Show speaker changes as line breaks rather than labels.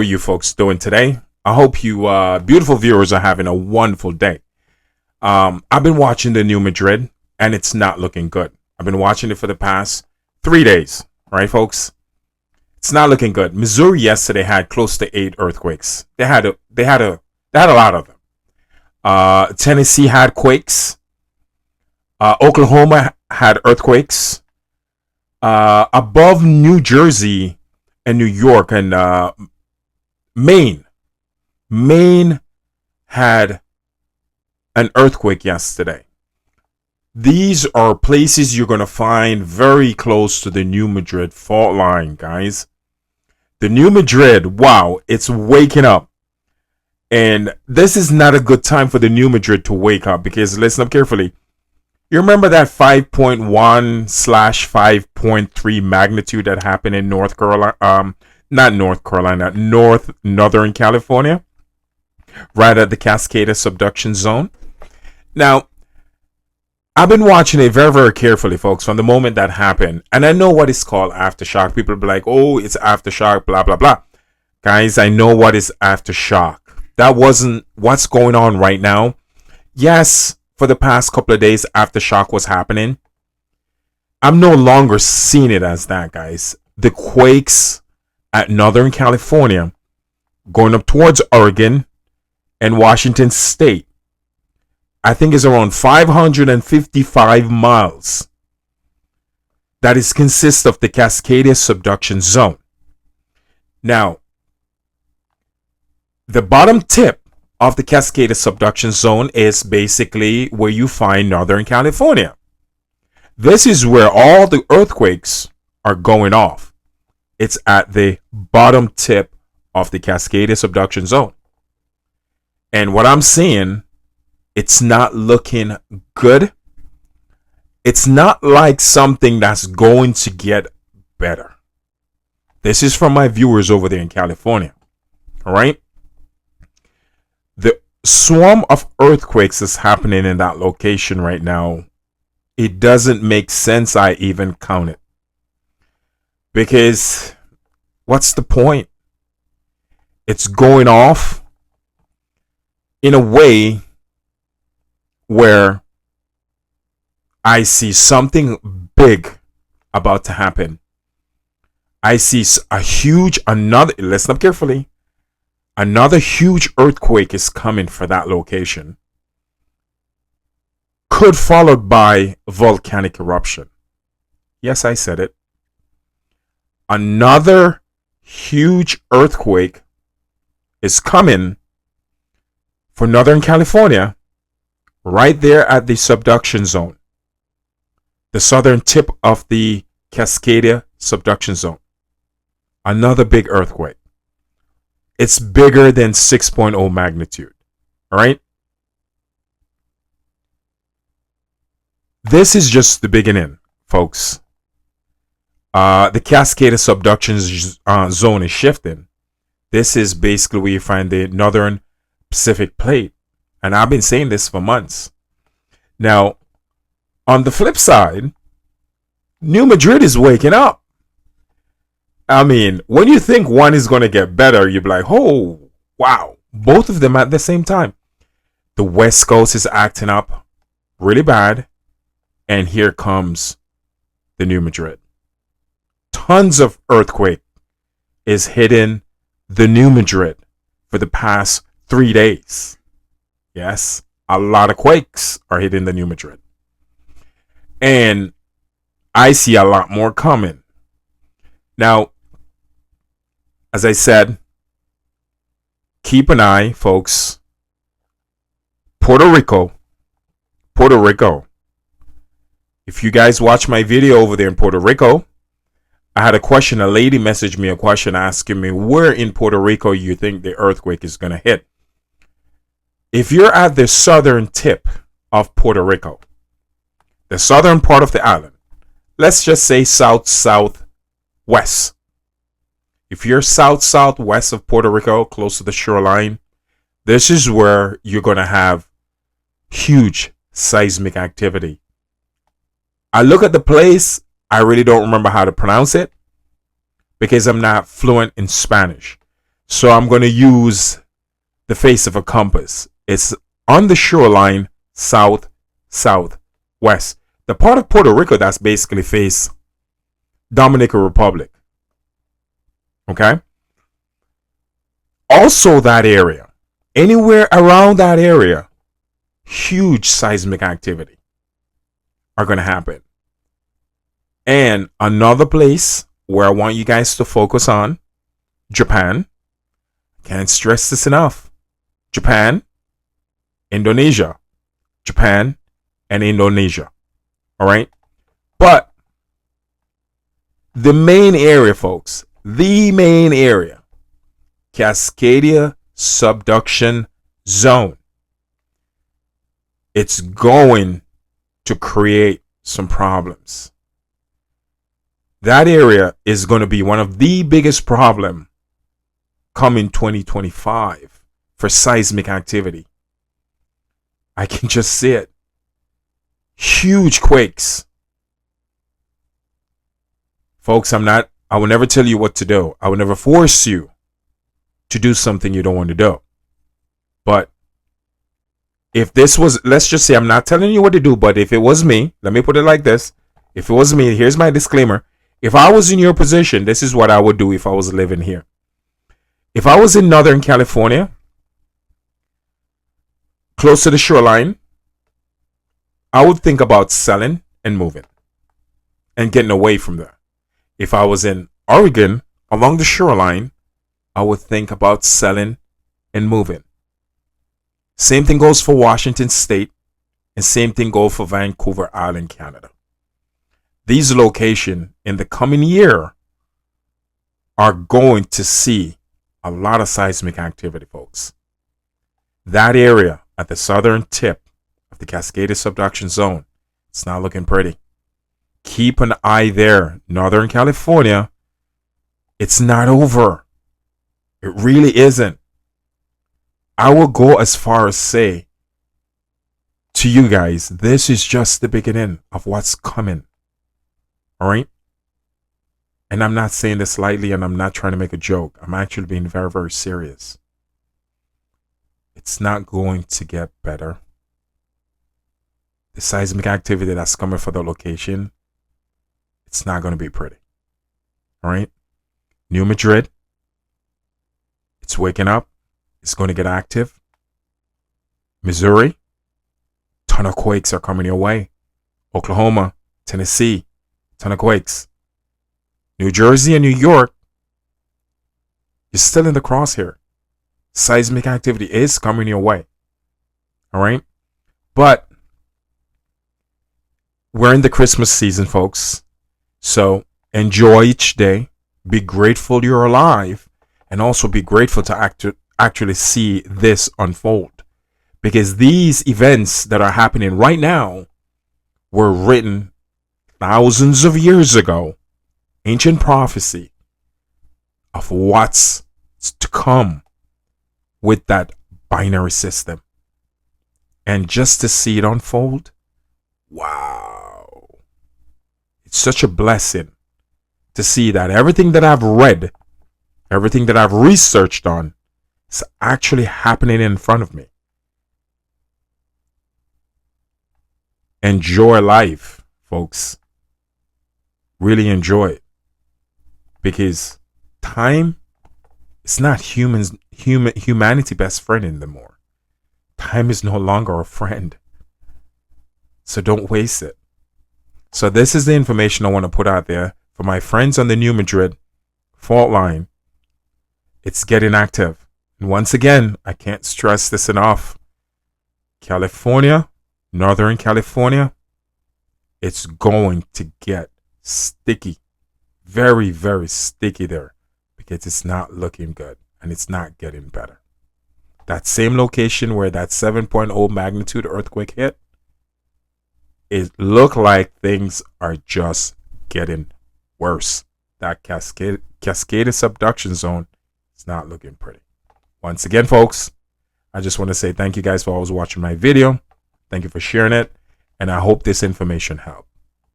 How are you folks doing today? I hope you beautiful viewers are having a wonderful day. I've been watching the new Madrid and it's not looking good. I've been watching it for the past 3 days, right folks? It's not looking good. Missouri yesterday had close to 8 earthquakes. They had a lot of them. Tennessee had quakes. Oklahoma had earthquakes. Above New Jersey and New York and Maine had an earthquake yesterday. These are places you're going to find very close to the New Madrid fault line, guys. The New Madrid, wow, it's waking up. And this is not a good time for the New Madrid to wake up because listen up carefully. You remember that 5.1/5.3 magnitude that happened in Northern California, right at the Cascadia subduction zone. Now, I've been watching it very, very carefully, folks, from the moment that happened. And I know what is called aftershock. People be like, oh, it's aftershock, blah, blah, blah. Guys, I know what is aftershock. That wasn't what's going on right now. Yes, for the past couple of days, aftershock was happening. I'm no longer seeing it as that, guys. The quakes at Northern California, going up towards Oregon and Washington State, I think is around 555 miles. That is consists of the Cascadia subduction zone. Now, the bottom tip of the Cascadia subduction zone is basically where you find Northern California. This is where all the earthquakes are going off. It's at the bottom tip of the Cascadia subduction zone. And what I'm seeing, it's not looking good. It's not like something that's going to get better. This is from my viewers over there in California. All right. The swarm of earthquakes is happening in that location right now. It doesn't make sense I even count it. Because what's the point? It's going off in a way where I see something big about to happen. I see listen up carefully, another huge earthquake is coming for that location. Could followed by volcanic eruption. Yes, I said it. Another huge earthquake is coming for Northern California, right there at the subduction zone, the southern tip of the Cascadia subduction zone. Another big earthquake. It's bigger than 6.0 magnitude. All right. This is just the beginning, folks. The Cascadia subduction zone is shifting. This is basically where you find the northern Pacific plate. And I've been saying this for months. Now, on the flip side, New Madrid is waking up. I mean, when you think one is going to get better, you'll be like, oh, wow. Both of them at the same time. The West Coast is acting up really bad. And here comes the New Madrid. Tons of earthquake is hitting the New Madrid for the past 3 days. Yes, a lot of quakes are hitting the New Madrid. And I see a lot more coming. Now, as I said, keep an eye, folks. Puerto Rico. If you guys watch my video over there in Puerto Rico, I had a question. A lady messaged me a question asking me where in Puerto Rico you think the earthquake is going to hit. If you're at the southern tip of Puerto Rico, the southern part of the island, let's just say south-southwest. If you're south-southwest of Puerto Rico, close to the shoreline, this is where you're going to have huge seismic activity. I look at the place, I really don't remember how to pronounce it because I'm not fluent in Spanish. So I'm going to use the face of a compass. It's on the shoreline, south, southwest. The part of Puerto Rico that's basically face Dominican Republic. Okay? Also that area, anywhere around that area, huge seismic activity are going to happen. And another place where I want you guys to focus on, Japan. Can't stress this enough. Japan, Indonesia. Japan and Indonesia. All right? But the main area, folks, the main area, Cascadia subduction zone. It's going to create some problems. That area is going to be one of the biggest problem coming 2025 for seismic activity. I can just see it. Huge quakes. Folks, I will never tell you what to do. I will never force you to do something you don't want to do. But if this was, let's just say, I'm not telling you what to do, but if it was me, let me put it like this. If it was me, here's my disclaimer. If I was in your position, this is what I would do if I was living here. If I was in Northern California, close to the shoreline, I would think about selling and moving and getting away from there. If I was in Oregon, along the shoreline, I would think about selling and moving. Same thing goes for Washington State, and same thing goes for Vancouver Island, Canada. These locations in the coming year are going to see a lot of seismic activity, folks. That area at the southern tip of the Cascadia subduction zone, it's not looking pretty. Keep an eye there. Northern California, it's not over. It really isn't. I will go as far as say to you guys, this is just the beginning of what's coming. All right? And I'm not saying this lightly, and I'm not trying to make a joke. I'm actually being very, very serious. It's not going to get better. The seismic activity that's coming for the location, it's not going to be pretty. All right? New Madrid, it's waking up. It's going to get active. Missouri, ton of quakes are coming your way. Oklahoma, Tennessee, ton of quakes. New Jersey and New York, you're still in the crosshair. Seismic activity is coming your way. All right? But we're in the Christmas season, folks. So enjoy each day. Be grateful you're alive. And also be grateful to actually see this unfold. Because these events that are happening right now were written thousands of years ago. Ancient prophecy of what's to come with that binary system. And just to see it unfold, wow. It's such a blessing to see that everything that I've read, everything that I've researched on, is actually happening in front of me. Enjoy life, folks. Really enjoy it. Because time is not humanity's best friend anymore. Time is no longer a friend. So don't waste it. So this is the information I want to put out there for my friends on the New Madrid fault line. It's getting active. And once again, I can't stress this enough. California, Northern California, it's going to get sticky. Very, very sticky there. Because it's not looking good. And it's not getting better. That same location where that 7.0 magnitude earthquake hit, it looked like things are just getting worse. That Cascadia subduction zone is not looking pretty. Once again, folks, I just want to say thank you guys for always watching my video. Thank you for sharing it. And I hope this information helped.